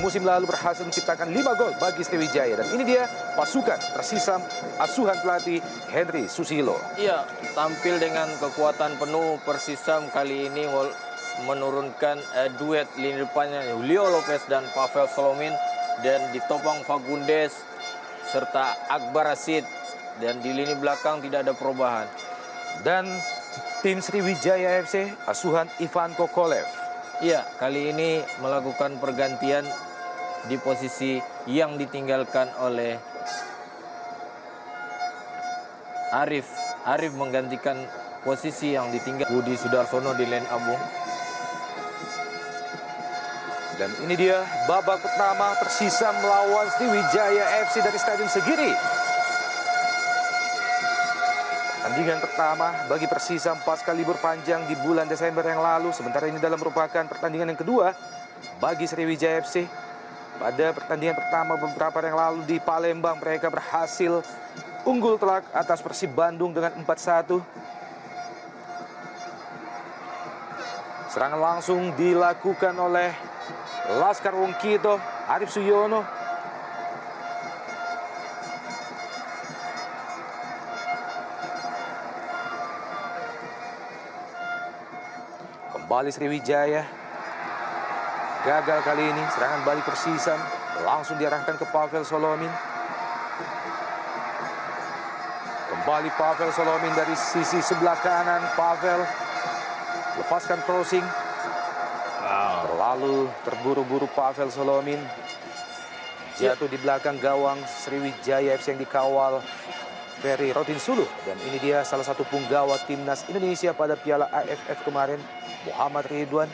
musim lalu berhasil menciptakan 5 gol bagi Sriwijaya. Dan ini dia pasukan Persisam asuhan pelatih Henry Susilo. Iya, tampil dengan kekuatan penuh. Persisam kali ini menurunkan duet lini depannya Julio Lopez dan Pavel Solomin, dan ditopang Fagundes serta Akbar Rashid, dan di lini belakang tidak ada perubahan. Dan tim Sriwijaya FC asuhan Ivan Kokolev. Iya, kali ini melakukan pergantian di posisi yang ditinggalkan oleh Arif. Arif menggantikan posisi yang ditinggal Budi Sudarsono di lane Abu. Dan ini dia babak pertama Persisam melawan Sriwijaya FC dari Stadion Segiri. Pertandingan pertama bagi Persisam pasca libur panjang di bulan Desember yang lalu. Sementara ini dalam merupakan pertandingan yang kedua bagi Sriwijaya FC. Pada pertandingan pertama beberapa hari yang lalu di Palembang, mereka berhasil unggul telak atas Persib Bandung dengan 4-1. Serangan langsung dilakukan oleh Laskar Wongkito, Arif Suyono. Kembali Sriwijaya. Gagal kali ini, serangan balik Persisam langsung diarahkan ke Pavel Solomin. Kembali Pavel Solomin dari sisi sebelah kanan. Pavel lepaskan crossing. Terlalu terburu-buru Pavel Solomin. Jatuh di belakang gawang Sriwijaya FC yang dikawal Ferry Rotinsulu. Dan ini dia salah satu punggawa timnas Indonesia pada Piala AFF kemarin, Muhammad Ridwan.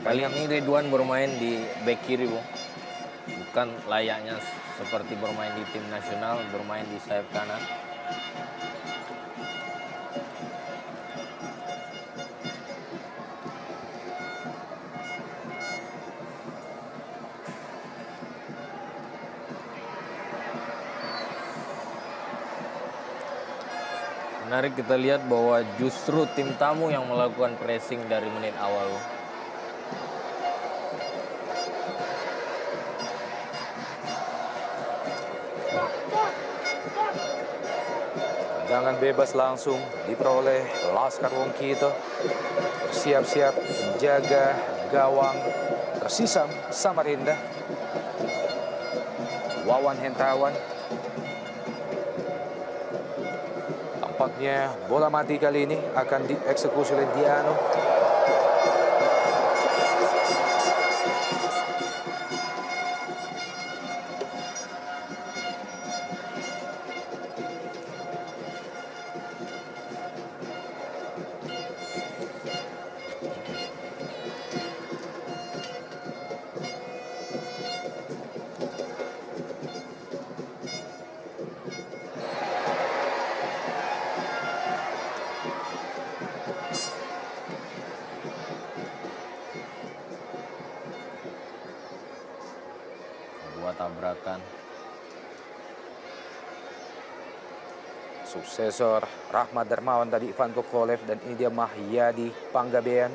Kali ini Ridwan bermain di bek kiri, Bung. Bukan layaknya seperti bermain di tim nasional, bermain di sayap kanan. Menarik kita lihat bahwa justru tim tamu yang melakukan pressing dari menit awal. Tendangan bebas langsung diperoleh Laskar Wongkito. Bersiap-siap menjaga gawang Persisam Samarinda. Wawan Hentawan. Tampaknya bola mati kali ini akan dieksekusi oleh Diano. Tabrakan. Suksesor Rahmat Darmawan tadi Ivan Kokolev, dan ini dia Mahyadi Panggabean.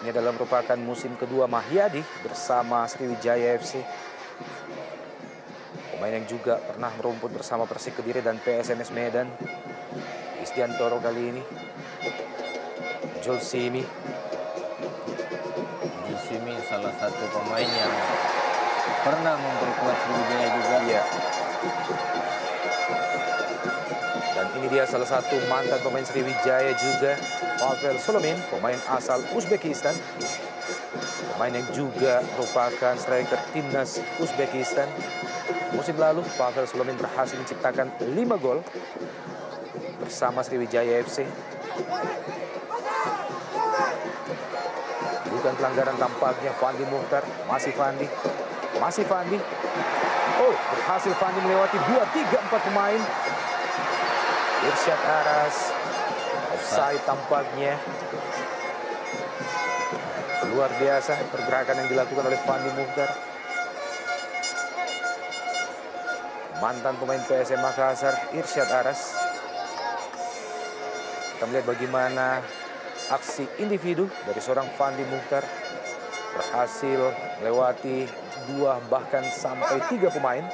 Ini adalah merupakan musim kedua Mahyadi bersama Sriwijaya FC. Pemain yang juga pernah merumput bersama Persik Kediri dan PSMS Medan. Istiantoro kali ini. Julsimi Salah satu pemain yang pernah memperkuat Sriwijaya juga. Iya. Dan ini dia salah satu mantan pemain Sriwijaya juga, Pavel Solomin, pemain asal Uzbekistan. Pemain yang juga merupakan striker timnas Uzbekistan. Musim lalu Pavel Solomin berhasil menciptakan 5 gol bersama Sriwijaya FC. Bukan pelanggaran tampaknya. Fandi Mukhtar, masih Fandi. Oh, berhasil Fandi melewati 2, 3, 4 pemain. Irsyad Aras, offside tampaknya. Luar biasa pergerakan yang dilakukan oleh Fandi Mukhtar. Mantan pemain PSM Makassar, Irsyad Aras. Kita melihat bagaimana aksi individu dari seorang Fandi Mukhtar. berhasil melewati 2 bahkan sampai 3 pemain.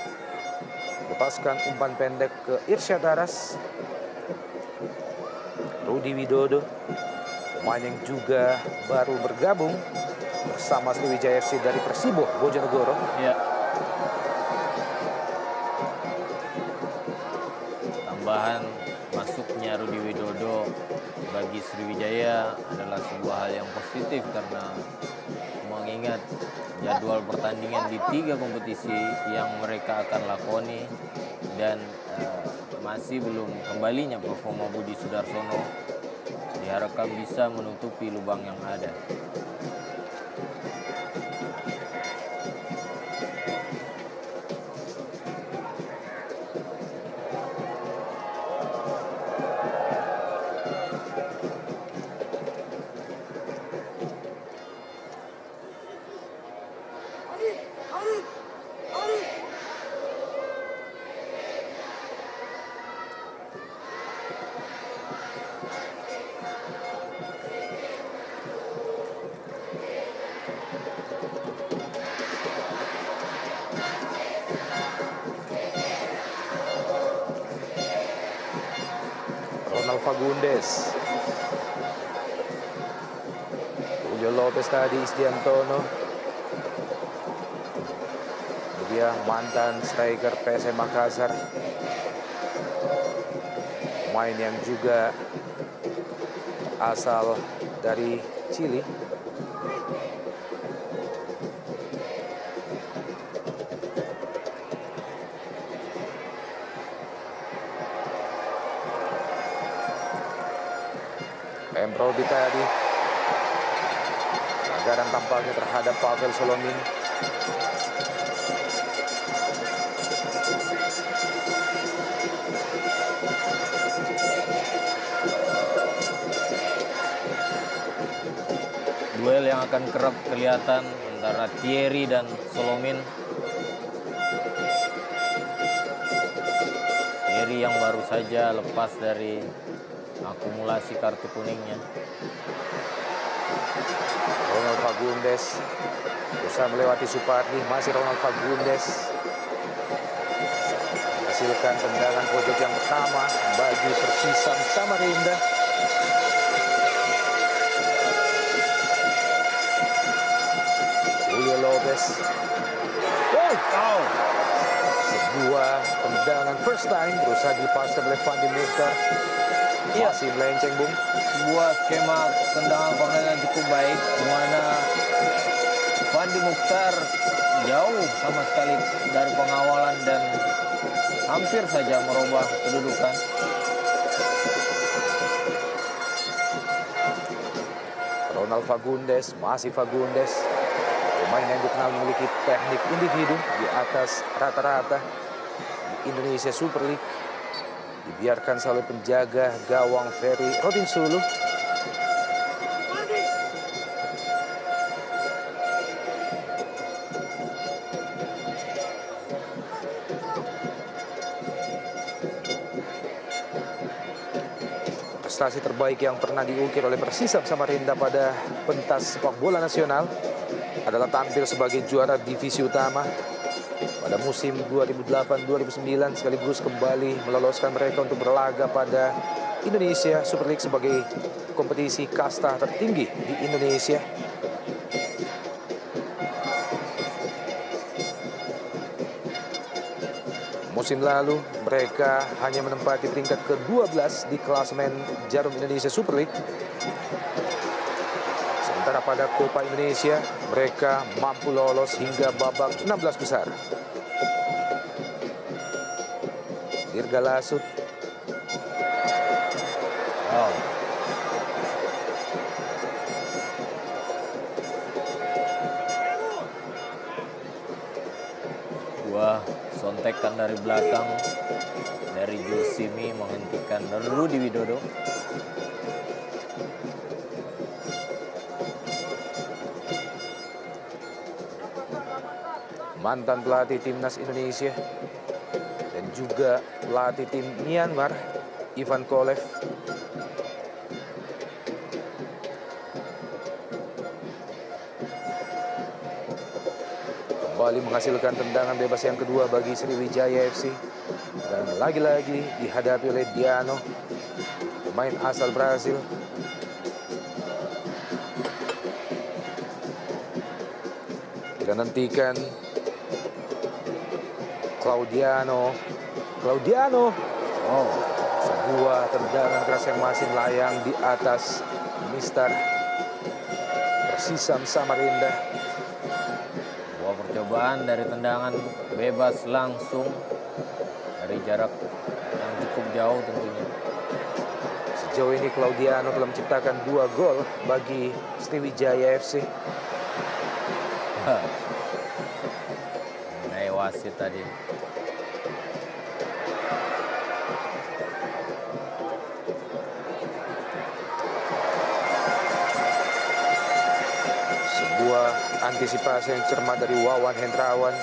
Lepaskan umpan pendek ke Irsyad Aras. Rudi Widodo, pemain yang juga baru bergabung bersama Sriwijaya FC dari Persibo Bojonegoro. Ya. Tambahan masuknya Rudi Widodo bagi Sriwijaya adalah sebuah hal yang positif karena mengingat jadwal pertandingan di 3 kompetisi yang mereka akan lakoni dan masih belum kembalinya performa Budi Sudarsono, diharapkan bisa menutupi lubang yang ada. Ronald Fagundes, Julio Lopez tadi, Isdiantono. Dia mantan striker PSM Makassar, pemain yang juga asal dari Chili. Emrodi tadi, pelanggaran tampaknya terhadap Pavel Solomin. Duel yang akan kerap kelihatan antara Thierry dan Solomin. Thierry yang baru saja lepas dari akumulasi kartu kuningnya. Ronald Fagundes berusaha melewati Supardi, masih Ronald Fagundes menghasilkan tendangan pojok yang pertama bagi Persisam Samarinda. Julio Lopez, sebuah tendangan first time berusaha dilepaskan oleh Fandi Mukhtar. Masih melenceng, Bung. Sebuah skema tendangan corner yang cukup baik, di mana Fandi Mukhtar jauh sama sekali dari pengawalan dan hampir saja merubah kedudukan. Ronald Fagundes, masih Fagundes, pemain yang dikenal memiliki teknik individu di atas rata-rata di Indonesia Super League. Dibiarkan oleh penjaga gawang Ferry Rotinsulu. Prestasi terbaik yang pernah diukir oleh Persisam Samarinda pada pentas sepak bola nasional adalah tampil sebagai juara divisi utama pada musim 2008-2009, sekaligus kembali meloloskan mereka untuk berlaga pada Indonesia Super League sebagai kompetisi kasta tertinggi di Indonesia. Musim lalu mereka hanya menempati peringkat ke-12 di klasemen Jarum Indonesia Super League. Sementara pada Copa Indonesia mereka mampu lolos hingga babak 16 besar. Dirga Lasut. Wah, sontekan dari belakang dari Julsimi menghentikan Rudi Widodo. Mantan pelatih timnas Indonesia dan juga pelatih tim Myanmar, Ivan Kolev. kembali menghasilkan tendangan bebas yang kedua bagi Sriwijaya FC. Dan lagi-lagi dihadapi oleh Diano, pemain asal Brasil. Kita nantikan Claudiano. Oh, Sebuah tendangan keras yang masih layang di atas Mister Persisam Samarinda. sebuah percobaan dari tendangan bebas langsung dari jarak yang cukup jauh tentunya. Sejauh ini Claudiano telah menciptakan 2 gol bagi Sriwijaya FC. Mengenai wasit tadi. Sebuah antisipasi yang cermat dari Wawan Hendrawan.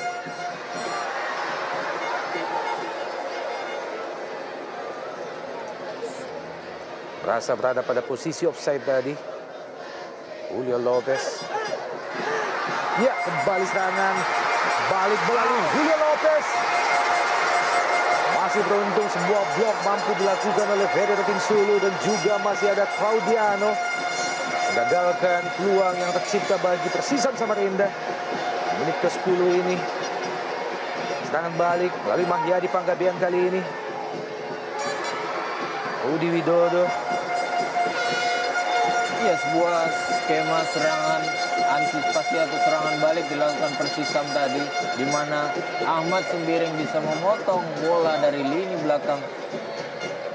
Merasa berada pada posisi offside tadi. Julio Lopez. Ya, kembali serangan. Balik melalui Julio Lopez. Masih beruntung sebuah blok mampu dilakukan oleh Ferry Rotinsulu dan juga masih ada Claudiano. Menggagalkan peluang yang tercipta bagi Persisam Samarinda. Di menit ke-10 ini. Serangan balik melalui Mahyadi Panggabean kali ini. Rudi Widodo. Iya, sebuah skema serangan antisipasi atau serangan balik dilakukan Persisam tadi, di mana Ahmad Sembiring bisa memotong bola dari lini belakang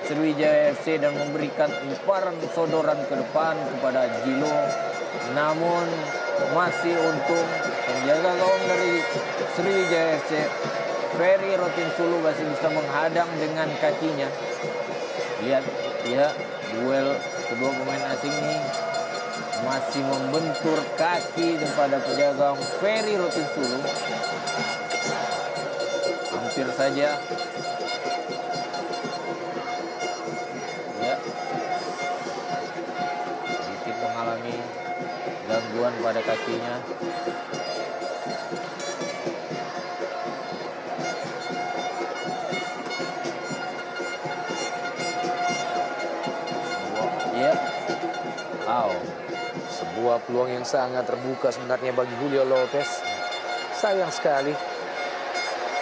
Sriwijaya FC dan memberikan umparan sodoran ke depan kepada Jilo. Namun masih untung penjaga gawang dari Sriwijaya FC, Ferry Rotinsulu, masih bisa menghadang dengan kakinya. Lihat ya, duel kedua pemain asing ini masih membentur kaki kepada penjaga gawang Ferry Rotinsulu. Hampir saja. Ya. Sedikit mengalami gangguan pada kakinya. Ya. Sebuah peluang yang sangat terbuka sebenarnya bagi Julio Lopez. Sayang sekali.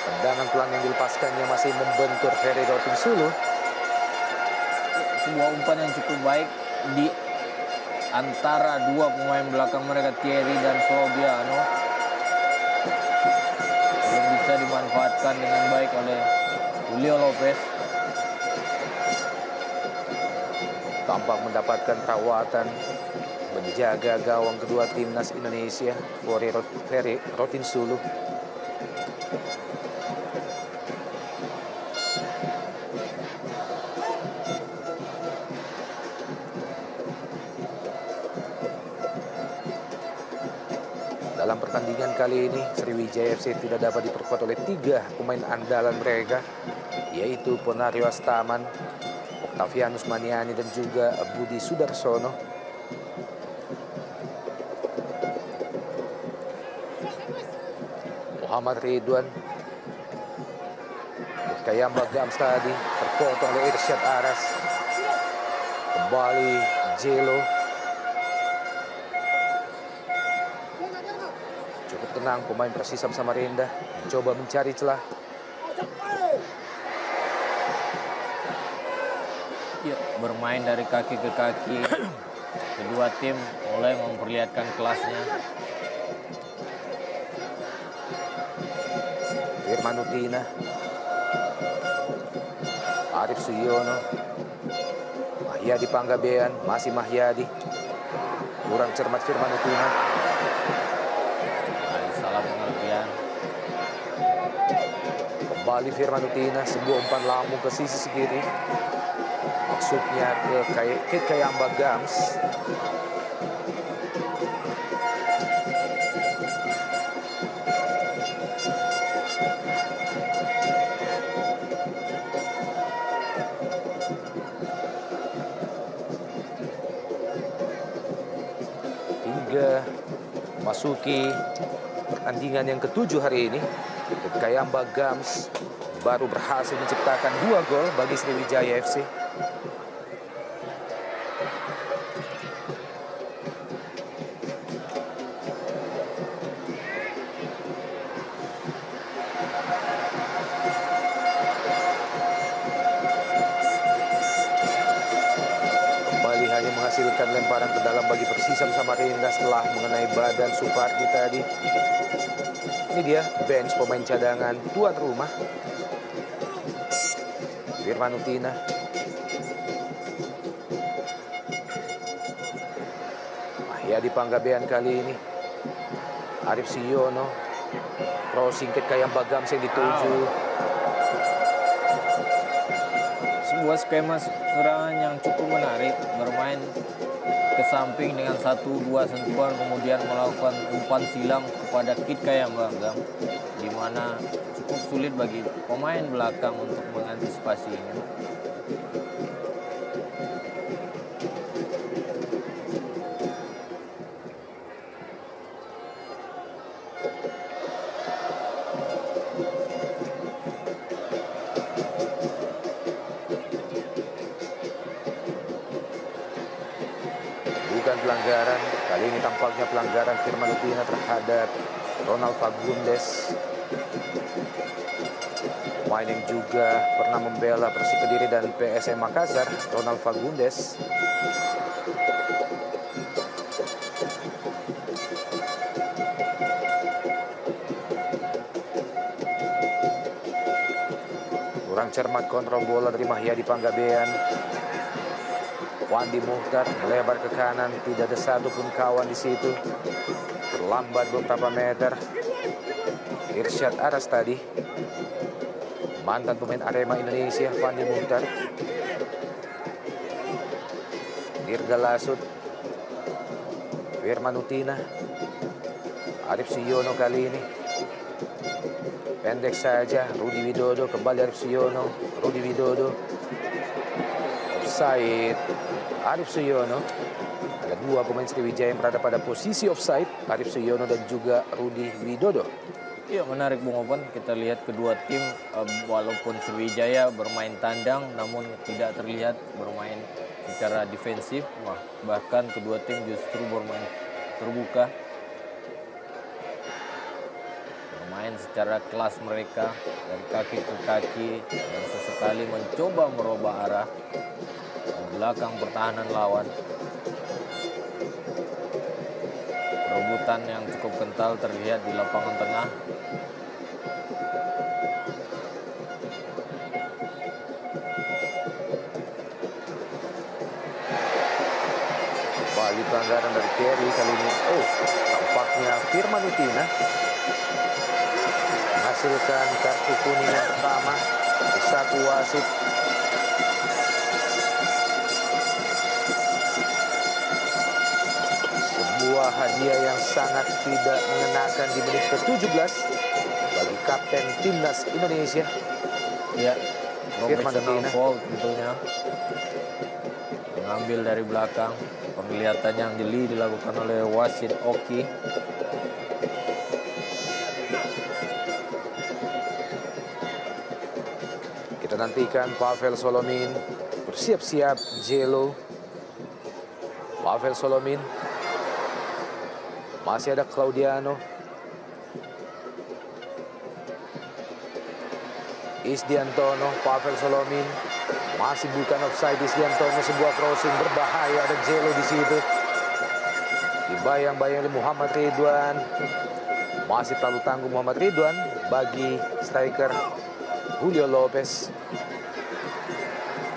Tendangan pelan yang dilepaskannya masih membentur Ferry Rotinsulu. Sebuah umpan yang cukup baik di antara dua pemain belakang mereka, Thierry dan Claudiano. Belum bisa dimanfaatkan dengan baik oleh Julio Lopez. Tampak mendapatkan perawatan menjaga gawang kedua timnas Indonesia, Ferry Rotinsulu. Dalam pertandingan kali ini, Sriwijaya FC tidak dapat diperkuat oleh 3 pemain andalan mereka, yaitu Ponario Astaman, Octavianus Maniani, dan juga Budi Sudarsono. Muhammad Ridwan, Kayamba Gams tadi terpotong oleh Irsyad Aras. Kembali Jelo. Cukup tenang pemain Persisam Samarinda, mencoba mencari celah. Ya, bermain dari kaki ke kaki. Kedua tim mulai memperlihatkan kelasnya. Firman Utina, Arif Suyono, Mahyadi Panggabean, masih Mahyadi. Kurang cermat Firman Utina. Salah pengertian. Kembali Firman Utina, sebuah umpan lambung ke sisi kiri. Maksudnya ke Kayamba Gams. Hingga masuki pertandingan yang ke-7 hari ini. Kayamba Gams baru berhasil menciptakan 2 gol bagi Sriwijaya FC. Kembali hanya menghasilkan lemparan ke dalam bagi Persisam Samarinda setelah mengenai badan Supardi tadi. Ini dia bench pemain cadangan tuan rumah. Firman Utina. Mahyadi Panggabean kali ini. Arif Siono. Crossing ke Kayamba Gams yang dituju. Sebuah skema serangan yang cukup menarik, bermain ke samping dengan 1-2 sentuhan, kemudian melakukan umpan silang kepada Kit Kayamba Gams, di mana cukup sulit bagi pemain belakang untuk mengantisipasinya. Bukan pelanggaran, kali ini tampaknya pelanggaran Firman Utina terhadap Ronald Fagundes. Pemain yang juga pernah membela Persik Kediri dan PSM Makassar, Ronald Fagundes. Kurang cermat kontrol bola dari Mahyadi Panggabean. Wandi Muhtar melebar ke kanan, tidak ada satupun kawan di situ. Terlambat beberapa meter. Irsyad Aras tadi. Mantan pemain Arema Indonesia, Wandi Muhtar. Dirga Lasut. Firman Utina. Arif Siono kali ini. Pendek saja, Rudi Widodo, kembali Arif Siono. Rudi Widodo. Offside. Arif Siono. Ada 2 pemain Sriwijaya yang berada pada posisi offside, Arif Siono dan juga Rudi Widodo. Ya, menarik Bung Open. Kita lihat kedua tim, walaupun Sriwijaya bermain tandang, namun tidak terlihat bermain secara defensif. Bahkan kedua tim justru bermain terbuka, bermain secara kelas mereka dari kaki ke kaki, dan sesekali mencoba merubah arah belakang pertahanan lawan. Perebutan yang cukup kental terlihat di lapangan tengah. Kembali pelanggaran dari Terry kali ini. Tampaknya Firman Utina menghasilkan kartu kuning yang pertama. Satu wasit. Sebuah hadiah yang sangat tidak mengenakan di menit ke-17 bagi kapten timnas Indonesia. Ya, Firman professional Utina. foul tentunya. Mengambil dari belakang. Penglihatan yang jeli dilakukan oleh wasit Oki. Kita nantikan Pavel Solomin bersiap-siap. Jelo. Pavel Solomin. Masih ada Claudiano. Isdiantono, Pavel Solomin. Masih bukan offside. Isdiantono, sebuah crossing berbahaya, ada Jelo di situ. Dibayang-bayang oleh Muhammad Ridwan. Masih terlalu tangguh Muhammad Ridwan bagi striker Julio Lopez.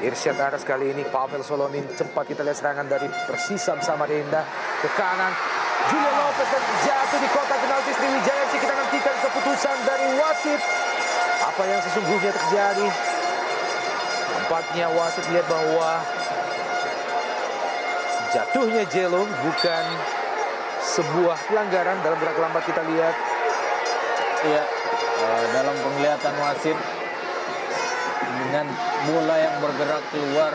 Irsyad Aras kali ini, Pavel Solomin. Cepat kita lihat serangan dari Persisam Samarinda ke kanan. Julio Lopez dan jatuh di kotak penalti Sriwijaya. Kita nantikan keputusan dari wasit. Apa yang sesungguhnya terjadi? Nampaknya wasit lihat bahwa jatuhnya Jelo bukan sebuah pelanggaran. Dalam gerak lambat kita lihat. Iya, dalam penglihatan wasit, dengan bola yang bergerak keluar,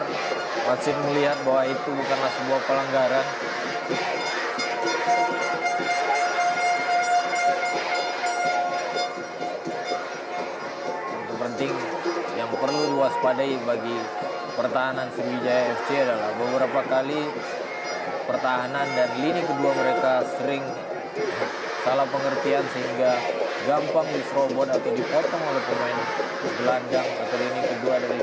wasit melihat bahwa itu bukanlah sebuah pelanggaran. waspadai bagi pertahanan Sriwijaya FC adalah beberapa kali pertahanan dan lini kedua mereka sering salah pengertian sehingga gampang diserobot atau dipotong oleh pemain gelandang atau lini kedua dari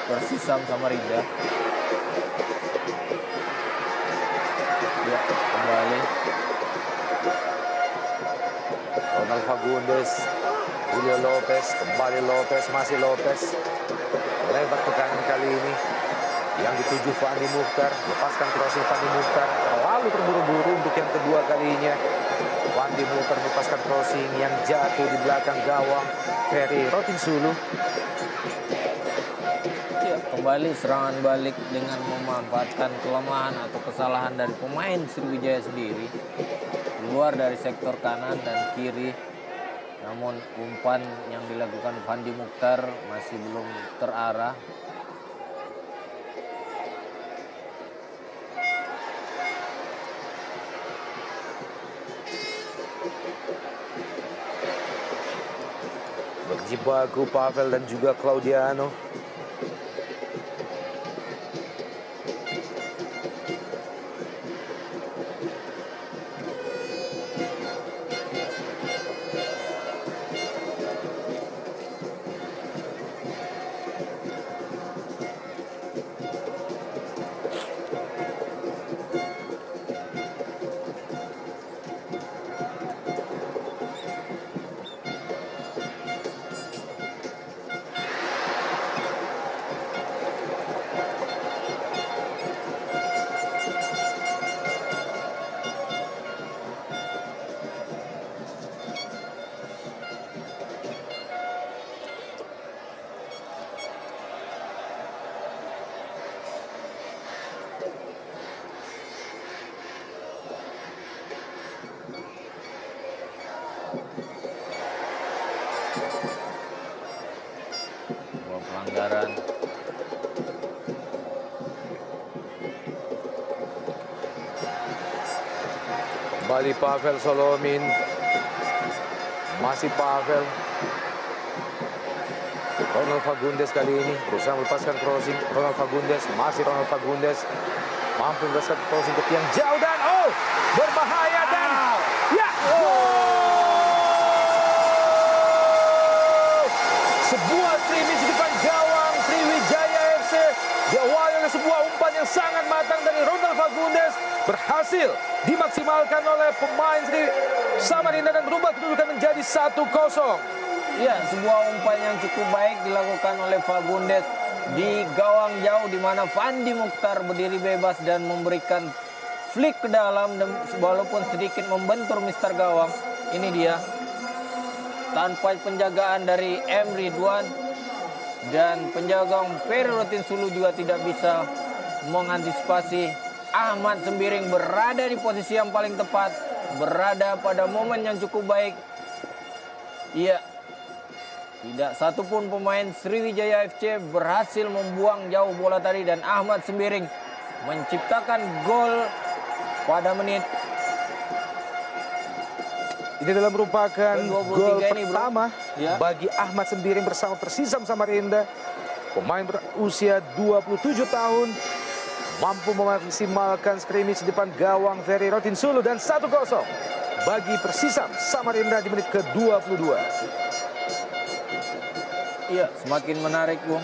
Persisam Samarinda. Ya, kembali Ronald Fagundes, Julio Lopez, kembali Lopez, masih Lopez. Lebar ke kanan kali ini. Yang dituju Fandi Mukhtar, lepaskan crossing Fandi Mukhtar. Terlalu terburu-buru untuk yang kedua kalinya. Fandi Mukhtar melepaskan crossing yang jatuh di belakang gawang Ferry Rotinsulu. ya, kembali serangan balik dengan memanfaatkan kelemahan atau kesalahan dari pemain Sriwijaya sendiri. Keluar dari sektor kanan dan kiri. Namun umpan yang dilakukan Fandi Mukhtar masih belum terarah. Berjibaku Pavel dan juga Claudiano. Sebuah pelanggaran. Kembali Pavel Solomin. Masih Pavel. Ronald Fagundes kali ini berusaha melepaskan crossing. Ronald Fagundes, masih Ronald Fagundes. Mampu melepaskan crossing ke tiang jauh dan berbahaya dan ya, sebuah scrimmage di depan gawang Sriwijaya FC. Diawali oleh sebuah umpan yang sangat matang dari Ronald Fagundes. Berhasil dimaksimalkan oleh pemain Samarinda dan berubah kedudukan menjadi 1-0. Ya, sebuah umpan yang cukup baik dilakukan oleh Fagundes di gawang jauh di mana Fandi Mukhtar berdiri bebas dan memberikan flick ke dalam dan walaupun sedikit membentur Mister Gawang. Ini dia tanpa penjagaan dari M. Ridwan dan penjaga Ferry Rotinsulu juga tidak bisa mengantisipasi. Ahmad Sembiring berada di posisi yang paling tepat, berada pada momen yang cukup baik. Iya, tidak satupun pemain Sriwijaya FC berhasil membuang jauh bola tadi dan Ahmad Sembiring menciptakan gol pada menit. Ini adalah merupakan gol ini, pertama bagi Ahmad Sembiring bersama Persisam Samarinda. Pemain berusia 27 tahun mampu memaksimalkan scrimmage di depan gawang Ferry Rotinsulu dan 1-0 bagi Persisam Samarinda di menit ke-22. Iya, semakin menarik, Bung.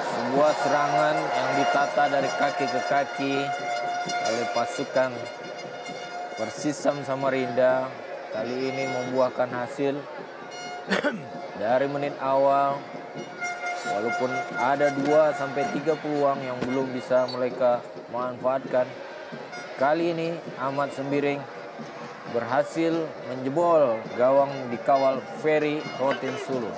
Sebuah serangan yang ditata dari kaki ke kaki oleh pasukan Persisam Samarinda kali ini membuahkan hasil. Dari menit awal walaupun ada 2-3 peluang yang belum bisa mereka manfaatkan, kali ini Ahmad Sembiring berhasil menjebol gawang dikawal Ferry Rotinsulu.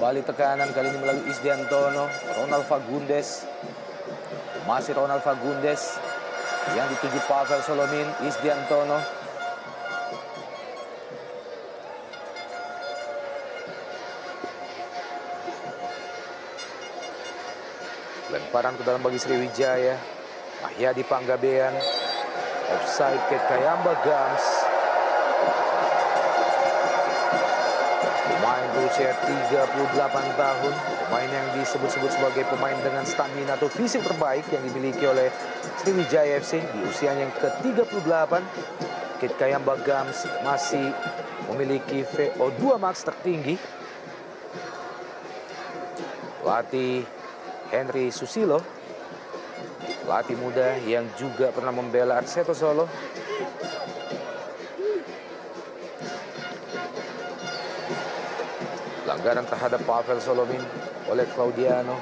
Kembali tekanan kali ini melalui Isdiantono. Ronald Fagundes. Masih Ronald Fagundes. Yang dituju Pavel Solomin. Isdiantono. Lemparan ke dalam bagi Sriwijaya. Mahyadi Panggabean. Offside Kate Kayamba Gams. Pemain berusia 38 tahun. Pemain yang disebut-sebut sebagai pemain dengan stamina atau fisik terbaik yang dimiliki oleh Sriwijaya FC di usianya yang ke-38. Kate Kayamba Gams masih memiliki VO2 max tertinggi. Pelatih Henry Susilo, pelatih muda yang juga pernah membela Arseto Solo. Pelanggaran terhadap Pavel Solomin oleh Claudiano.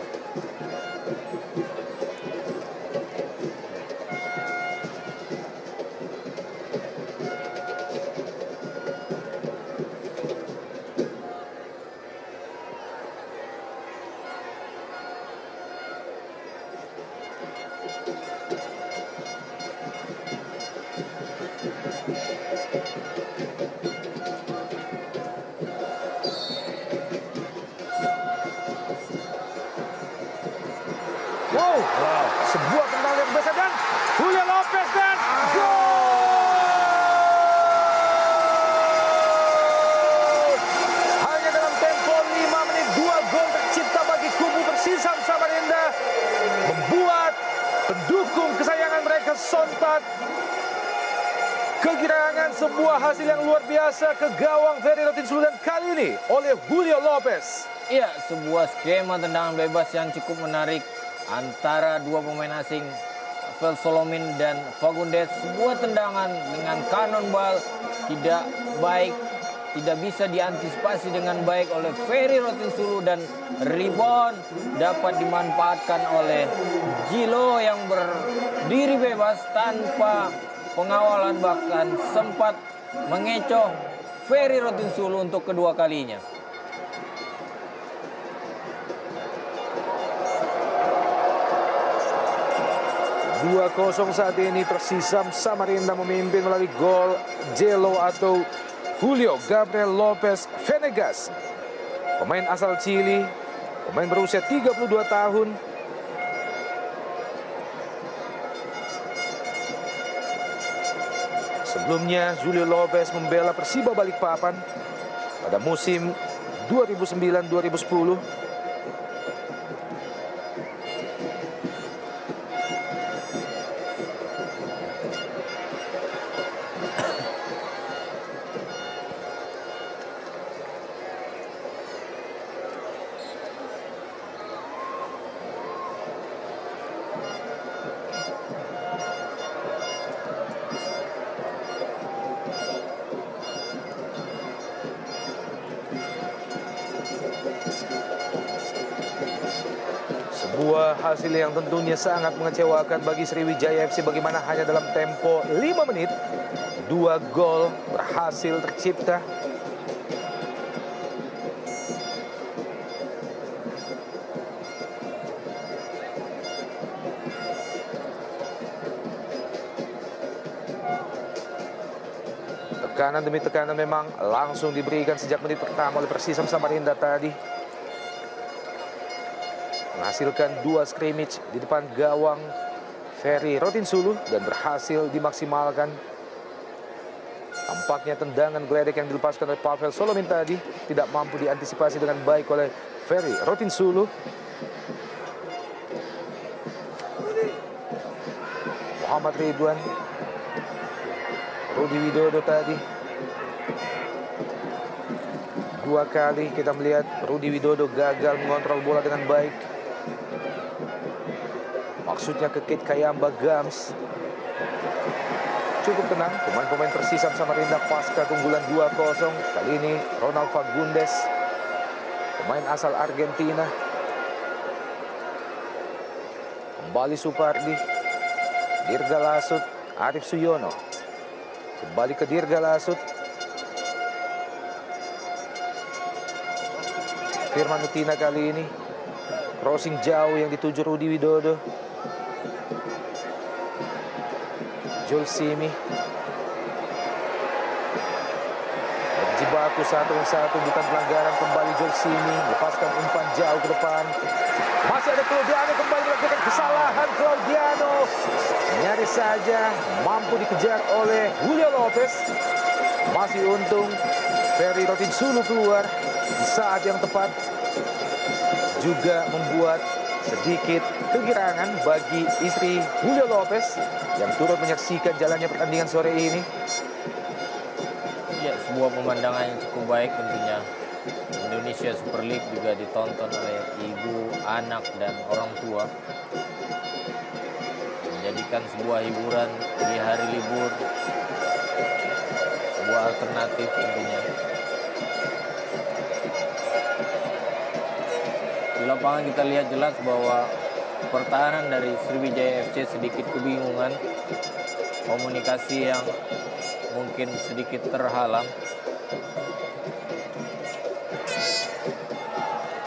Wow, sebuah tendangan yang besar dan Julio Lopez dan gol! Hanya dalam tempo 5 menit 2 gol tercipta bagi kubu Persisam Samarinda, membuat pendukung kesayangan mereka sontak. Kegirangan sebuah hasil yang luar biasa ke gawang Ferry Rotinsulu dan kali ini oleh Julio Lopez. Iya, sebuah skema tendangan bebas yang cukup menarik antara dua pemain asing, Pavel Solomin dan Fagundes. Sebuah tendangan dengan cannonball tidak baik, tidak bisa diantisipasi dengan baik oleh Ferry Rotinsulu dan rebound dapat dimanfaatkan oleh Gilo yang berdiri bebas tanpa pengawalan, bahkan sempat mengecoh Ferry Rotinsulu untuk kedua kalinya. 2-0 saat ini. Persisam Samarinda memimpin melalui gol Jelo atau Julio Gabriel Lopez Venegas. Pemain asal Chili, pemain berusia 32 tahun. Sebelumnya Julio Lopez membela Persiba Balikpapan pada musim 2009-2010. Sebuah hasil yang tentunya sangat mengecewakan bagi Sriwijaya FC, bagaimana hanya dalam tempo 5 menit 2 gol berhasil tercipta. Tekanan demi tekanan memang langsung diberikan sejak menit pertama oleh Persisam Samarinda tadi. Menghasilkan 2 scrimmage di depan gawang Ferry Rotinsulu dan berhasil dimaksimalkan. Tampaknya tendangan geledek yang dilepaskan oleh Pavel Solomin tadi tidak mampu diantisipasi dengan baik oleh Ferry Rotinsulu. Muhammad Ridwan, Rudi Widodo tadi. 2 kali kita melihat Rudi Widodo gagal mengontrol bola dengan baik. Maksudnya ke Kate Kayamba Gams. Cukup tenang pemain-pemain Persisam Samarinda pasca keunggulan 2-0. Kali ini Ronald Fagundes, pemain asal Argentina. Kembali Supardi, Dirga Lasut, Arif Suyono. Kembali ke Dirga Lasut. Firman Utina kali ini. Crossing jauh yang dituju Rudi Widodo. Julsimi. Berjibaku 1-1, bukan pelanggaran, kembali Julsimi. Lepaskan umpan jauh ke depan. Masih ada Claudiano, kembali melakukan kesalahan Claudiano. Nyaris saja mampu dikejar oleh Julio Lopez. Masih untung Ferry Rotinsulu keluar di saat yang tepat. Juga membuat sedikit kegirangan bagi istri Julio Lopez yang turut menyaksikan jalannya pertandingan sore ini. Ya, sebuah pemandangan yang cukup baik tentunya. Indonesia Super League juga ditonton oleh ibu, anak, dan orang tua. Menjadikan sebuah hiburan di hari libur. Sebuah alternatif tentunya. Di lapangan kita lihat jelas bahwa pertahanan dari Sriwijaya FC sedikit kebingungan. Komunikasi yang mungkin sedikit terhalang.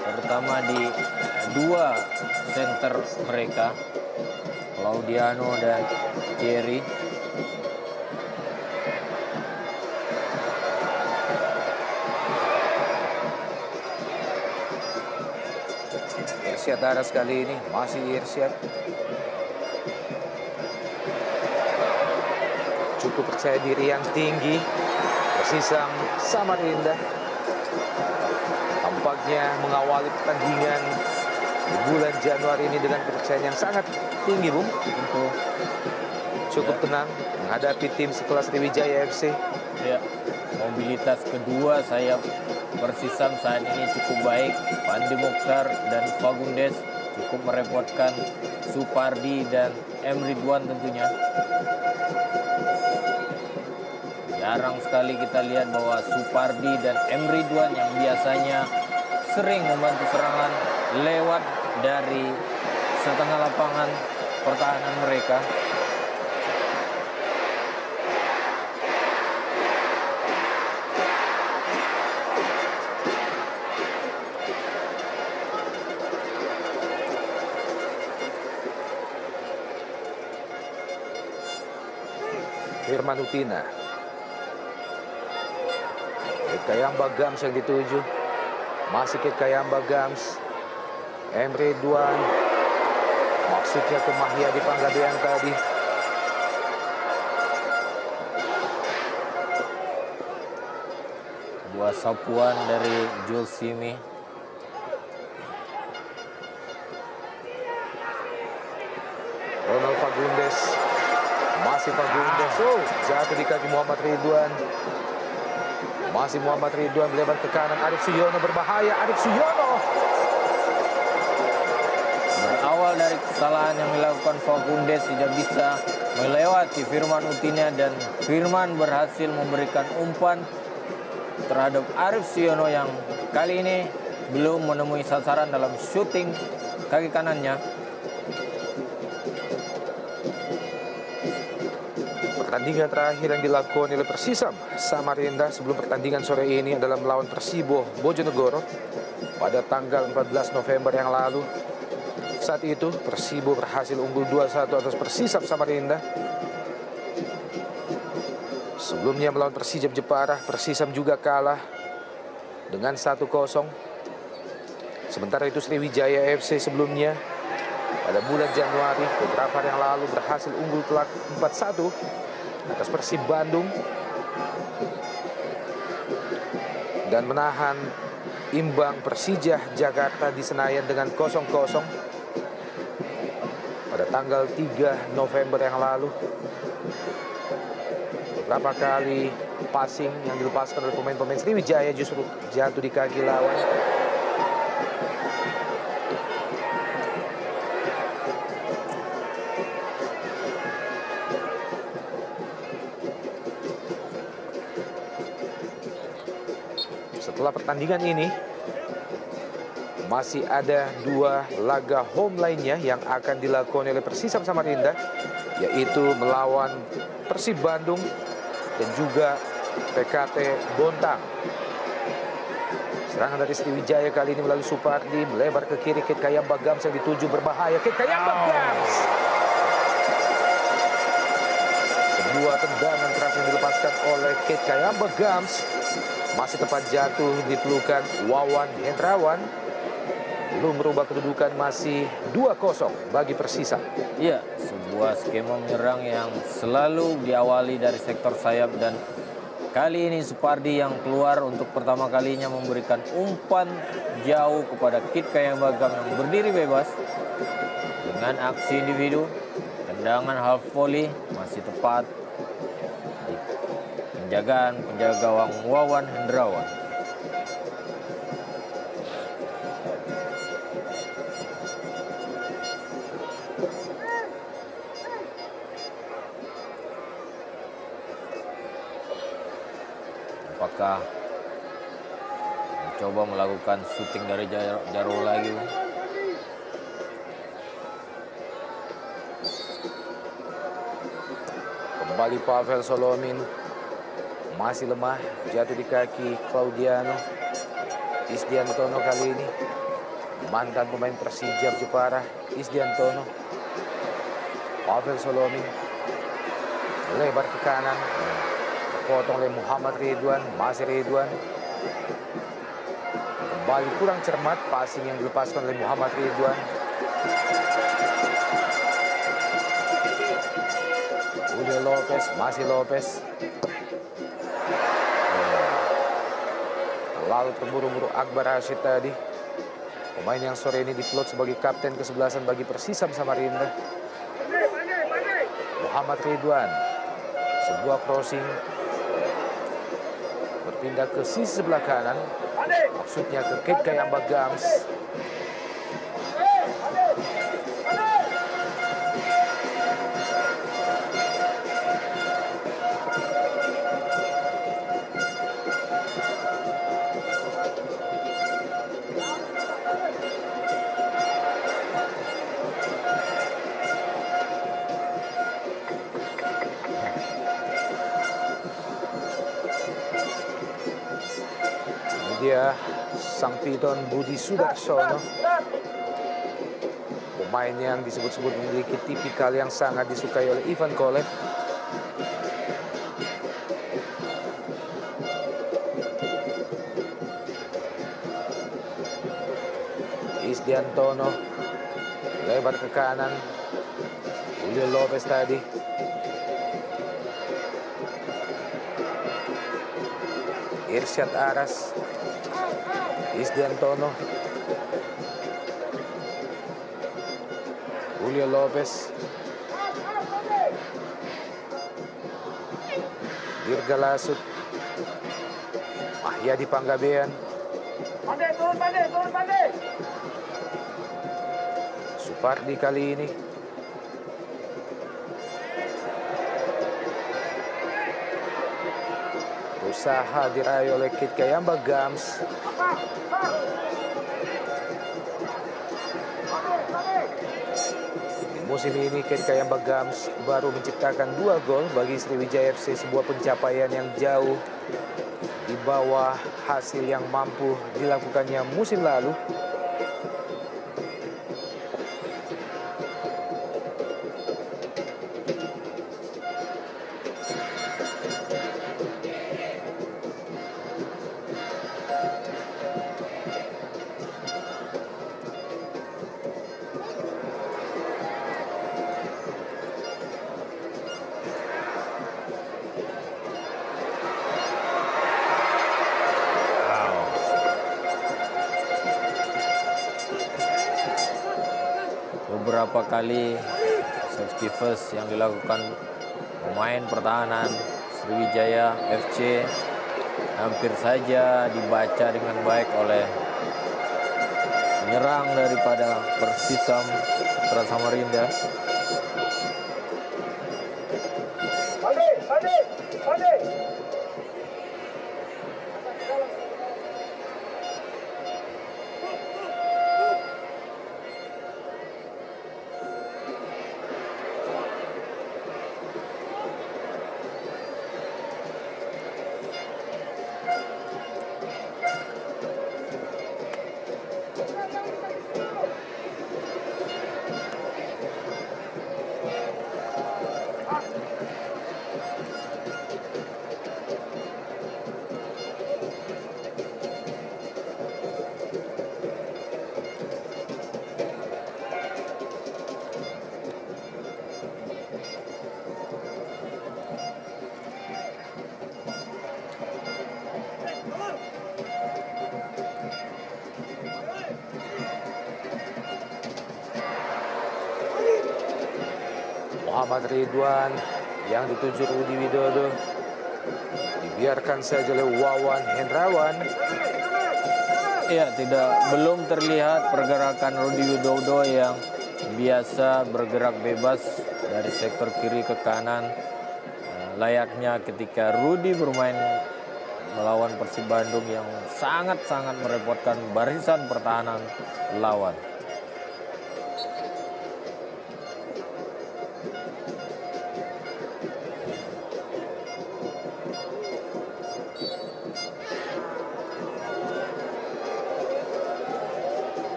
Terutama di dua center mereka, Claudiano dan Thierry. Irsyad Daras kali ini, masih Irsyad. Cukup percaya diri yang tinggi. Persisam Samarinda tampaknya mengawali pertandingan di bulan Januari ini dengan kepercayaan yang sangat tinggi, Bung. Untuk cukup tenang menghadapi tim sekelas Sriwijaya FC. Ya, mobilitas kedua sayap Persisam saat ini cukup baik. Pandi Mokhtar dan Fagundes cukup merepotkan Supardi dan M. Ridwan tentunya. Jarang sekali kita lihat bahwa Supardi dan M. Ridwan yang biasanya sering membantu serangan lewat dari setengah lapangan pertahanan mereka. Firman Utina. Kayamba Gams yang dituju. Masih ke Kayamba Gams. Emre Duan. Maksudnya ke Mahyadi Panggabean tadi. Buah sapuan dari Julsimi. Ronald Fagundes. Masih Fagundes. Oh, jatuh di kaki Muhammad Ridwan. Masih Muhammad Ridwan melebar ke kanan. Arif Suyono berbahaya. Arif Suyono. Berawal dari kesalahan yang dilakukan Fagundes, tidak bisa melewati Firman Utina, dan Firman berhasil memberikan umpan terhadap Arif Suyono yang kali ini belum menemui sasaran dalam syuting kaki kanannya. Pertandingan terakhir yang dilakukan oleh Persisam Samarinda sebelum pertandingan sore ini adalah melawan Persibo Bojonegoro pada tanggal 14 November yang lalu. Saat itu Persibo berhasil unggul 2-1 atas Persisam Samarinda. Sebelumnya melawan Persijap Jepara, Persisam juga kalah dengan 1-0. Sementara itu Sriwijaya FC sebelumnya pada bulan Januari beberapa hari yang lalu berhasil unggul telak 4-1 atas Persib Bandung dan menahan imbang Persija Jakarta di Senayan dengan 0-0 pada tanggal 3 November yang lalu. Beberapa kali passing yang dilepaskan oleh pemain-pemain Sriwijaya justru jatuh di kaki lawan. Setelah pertandingan ini masih ada dua laga home lainnya yang akan dilakukan oleh Persisam Samarinda, yaitu melawan Persib Bandung dan juga PKT Bontang. Serangan dari Sriwijaya kali ini melalui Supardi, melebar ke kiri, Kit Kayamba Gams yang dituju berbahaya. Kit Kayamba Gams. Sebuah tendangan keras yang dilepaskan oleh Kit Kayamba Gams. Masih tepat jatuh di pelukan Wawan Hendrawan. Belum merubah kedudukan, masih 2-0 bagi Persisam. Iya, sebuah skema menyerang yang selalu diawali dari sektor sayap dan kali ini Supardi yang keluar untuk pertama kalinya memberikan umpan jauh kepada Kit Kayamba Gams yang berdiri bebas. Dengan aksi individu, tendangan half volley masih tepat di penjagaan penjaga gawang Wawan Hendrawan. Apakah mencoba melakukan syuting dari jauh lagi? Kembali Pavel Solomin. Masih lemah, jatuh di kaki Claudiano Isdiantono kali ini. Mantan pemain Persija Jepara, Isdiantono. Pavel Solomin lebar ke kanan. Potong oleh Muhammad Ridwan, masih Ridwan. Kembali kurang cermat, passing yang dilepaskan oleh Muhammad Ridwan. Julio Lopez, masih Lopez. Lalu terburu-buru Akbar Rashid tadi. Pemain yang sore ini diplot sebagai kapten kesebelasan bagi Persisam Samarinda. Muhammad Ridwan. Sebuah crossing. Berpindah ke sisi sebelah kanan. Maksudnya ke Kit Kayamba Gams. Dia sang piton Budi Sudarsono, pemain yang disebut-sebut memiliki tipikal yang sangat disukai oleh Ivan Kolev. Isdiantono lebar ke kanan. Julio Lopez tadi. Irsyad Aras. Isdiantono. Julio Lopez. Dirga Lasut. Mahyadi Panggabean. Pandai. Supardi kali ini. Usaha diraih oleh Kit Kayamba Gams. Di musim ini Kit Kayamba Gams baru menciptakan 2 gol bagi Sriwijaya FC, sebuah pencapaian yang jauh di bawah hasil yang mampu dilakukannya musim lalu. Beberapa kali safety first yang dilakukan pemain pertahanan Sriwijaya FC hampir saja dibaca dengan baik oleh penyerang daripada Persisam Putra Samarinda. Pandai. Muhammad Ridwan yang dituju Rudi Widodo. Dibiarkan saja oleh Wawan Hendrawan. Ya, belum terlihat pergerakan Rudi Widodo yang biasa bergerak bebas dari sektor kiri ke kanan. Layaknya ketika Rudi bermain melawan Persib Bandung yang sangat-sangat merepotkan barisan pertahanan lawan.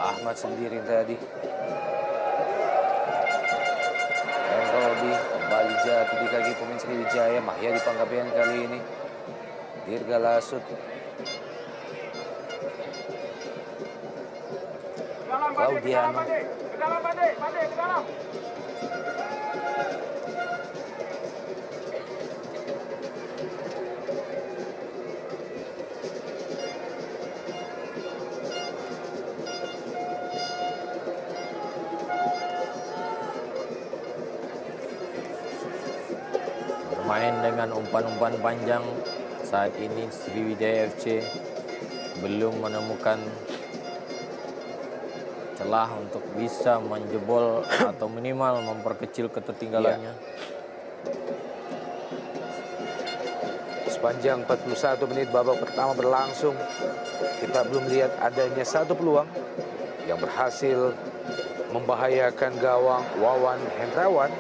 Ahmad sendiri tadi. Robi kembali jatuh di kaki pemain Sriwijaya. Mahya di Panggabean kali ini. Dirga Lasut. Claudiano. Bermain dengan umpan-umpan panjang saat ini Sriwijaya FC belum menemukan celah untuk bisa menjebol atau minimal memperkecil ketertinggalannya. Sepanjang 41 menit babak pertama berlangsung, kita belum lihat adanya satu peluang yang berhasil membahayakan gawang Wawan Hendrawan.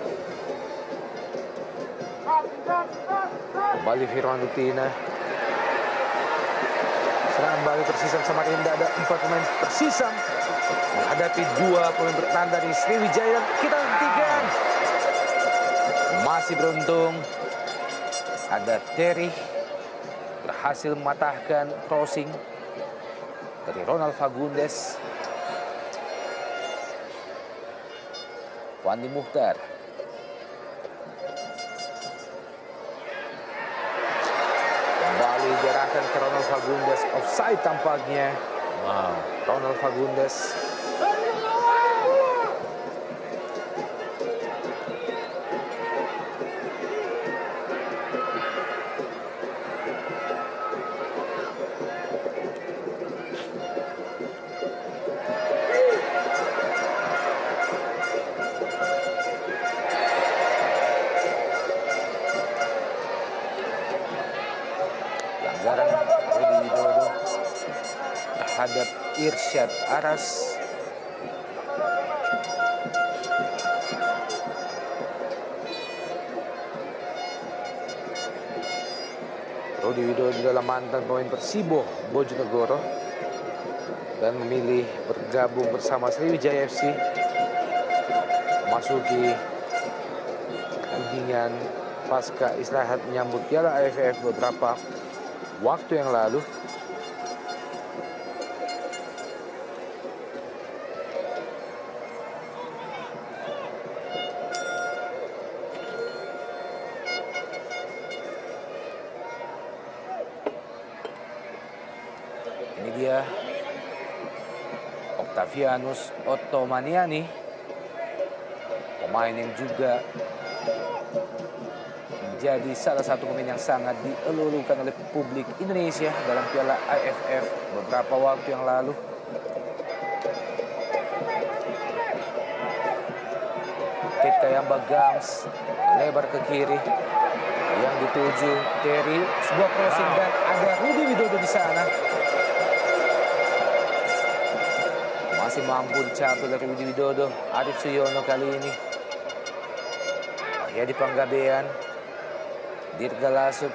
Kembali Firman Utina. Serangan balik Persisam Samarinda, ada 4 pemain Persisam menghadapi 2 pemain bertahan dari Sriwijaya, dan kita hentikan. Masih beruntung ada Terry berhasil mematahkan crossing dari Ronald Fagundes. Wandi Muhtar. Kembali diarahkan ke Ronald Fagundes. Offside tampaknya. Wow. Ronald Fagundes. Pelanggaran Rudi Widodo terhadap Irsyad Aras. Rudi Widodo adalah mantan pemain Persibo Bojonegoro dan memilih bergabung bersama Sriwijaya FC memasuki pertandingan pasca istirahat menyambut Piala AFF beberapa waktu yang lalu. Ini dia Octavianus Ottomaniani, pemain yang juga menjadi salah satu pemain yang sangat dielulukan oleh publik Indonesia dalam Piala AFF beberapa waktu yang lalu. Ted Kayamba Gams lebar ke kiri yang dituju Terry, sebuah crossing dan ada Rudi Widodo di sana. Masih mampu dicapai oleh Rudi Widodo. Arif Suyono kali ini. Ya di Panggabean. Dirga Lasut.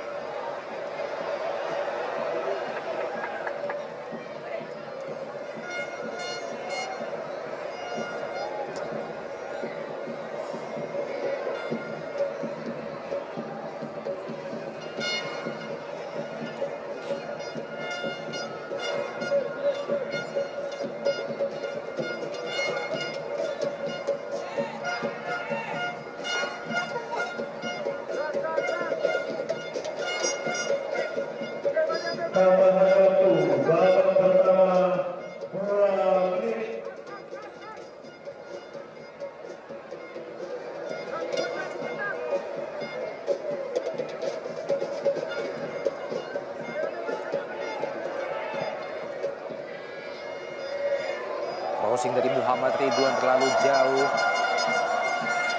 babak pertama bola menit. Crossing dari Muhammad Ridwan terlalu jauh.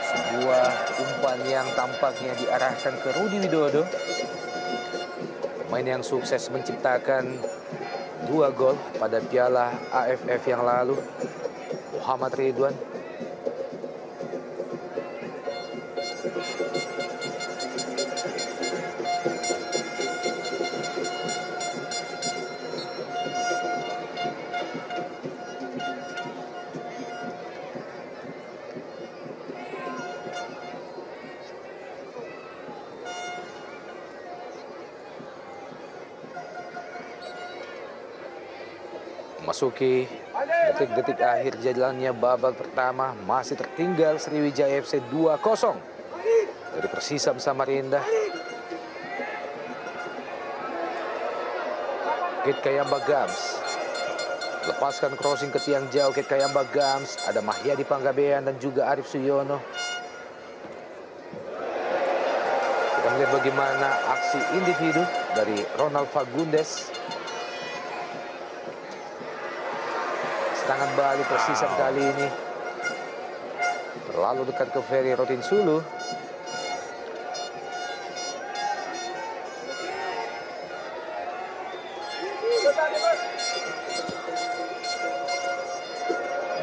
Sebuah umpan yang tampaknya diarahkan ke Rudi Widodo. Pemain yang sukses menciptakan 2 gol pada Piala AFF yang lalu, Muhammad Ridwan. Memasuki detik-detik akhir jalannya babak pertama, masih tertinggal Sriwijaya FC 2-0 dari Persisam Samarinda. Kit Kayamba Gams lepaskan crossing ke tiang jauh. Kit Kayamba Gams, ada Mahyadi Panggabean dan juga Arif Suyono. Kita melihat bagaimana aksi individu dari Ronald Fagundes. Tangan balik Persisam kali ini terlalu dekat ke Ferry Rotinsulu.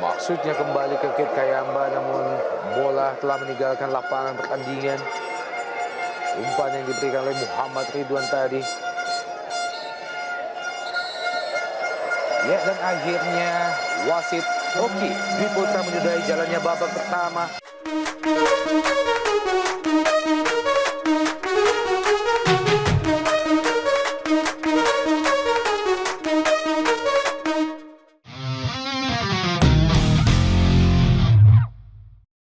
Maksudnya kembali ke Kit Kayamba, namun bola telah meninggalkan lapangan pertandingan. Umpan yang diberikan oleh Muhammad Ridwan tadi. Ya, dan akhirnya wasit Oki Dwi Putra menyudahi jalannya babak pertama.